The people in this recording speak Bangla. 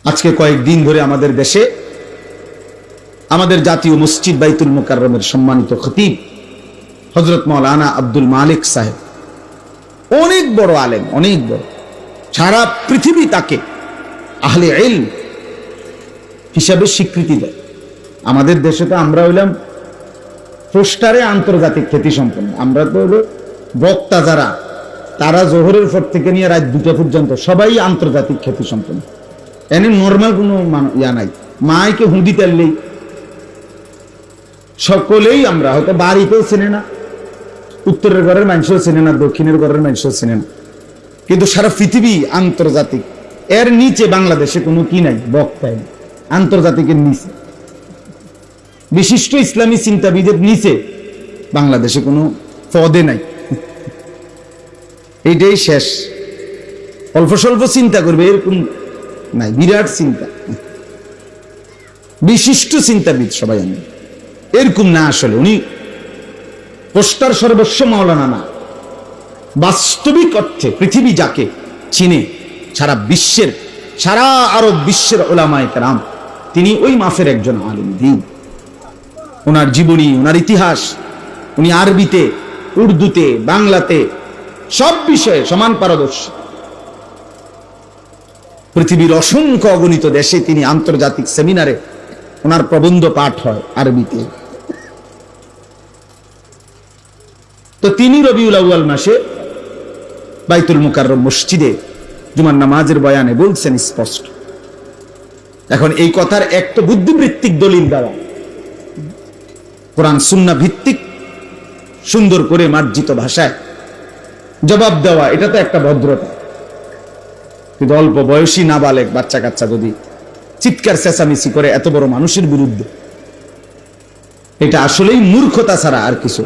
আজকে কয়েকদিন ধরে আমাদের দেশে আমাদের জাতীয় মসজিদ বাইতুল মুকাররমের সম্মানিত খতিব হযরত মাওলানা আব্দুল মালিক সাহেব, অনেক বড় আলেম, অনেক বড়, সারা পৃথিবী তাকে আহলে ইলম হিসাবে স্বীকৃতি দেয়। আমাদের দেশে তো আমরা হইলাম পোস্টারে আন্তর্জাতিক খ্যাতি সম্পন্ন, আমরা তো হলো বক্তা যারা, তারা জোহরের পর থেকে নিয়ে রাত 2টা পর্যন্ত সবাই আন্তর্জাতিক খ্যাতি সম্পন্ন। এনে নর্মাল কোনো ইয়া নাই, মাইকে হুঁদি তেললেই সকলেই, আমরা হয়তো বাড়িতেও চেনে না, উত্তরের ঘরের মানুষও চেনে না, দক্ষিণের ঘরের মানুষও চেনে না, কিন্তু সারা পৃথিবী আন্তর্জাতিক। এর নিচে বাংলাদেশে কোনো কি নাই, বক্তাই আন্তর্জাতিকের নিচে, বিশিষ্ট ইসলামী চিন্তাবিদের নিচে বাংলাদেশে কোনো পদে নাই। এইটাই শেষ, অল্প স্বল্প চিন্তা করবে এরকম নাই, বিরাট চিন্তা, বিশিষ্ট চিন্তাবিদ সবাই আমি এরকম না। আসলে উনি পোস্টার সর্বস্ব মাওলানা না, বাস্তবিক অর্থে পৃথিবী যাকে চিনে, সারা বিশ্বের, সারা আরব বিশ্বের উলামায়ে কেরাম, তিনি ওই মাফের একজন আলিম দ্বীন। ওনার জীবনী, ওনার ইতিহাস, উনি আরবিতে, উর্দুতে, বাংলাতে সব বিষয়ে সমান পারদর্শী। পৃথিবীর অসংখ্য অগণিত দেশে তিনি আন্তর্জাতিক সেমিনারে ওনার প্রবন্ধ পাঠ হয় আরবিতে। তো তিনি রবিউল আউয়াল মাসে বাইতুল মুকাররম মসজিদে জুমার নামাজের বয়ানে বলছেন স্পষ্ট। এখন এই কথার এক তো বুদ্ধিবৃত্তিক দলিল দেওয়া, কোরআন সুন্নাহ ভিত্তিক সুন্দর করে মার্জিত ভাষায় জবাব দেওয়া, এটা তো একটা ভদ্রতা। কিন্তু অল্প বয়সী নাবালেগ বাচ্চা কাচ্চা যদি চিৎকার চেঁচামেচি করে এত বড় মানুষের বিরুদ্ধে, এটা আসলেই মূর্খতা ছাড়া আর কিছু।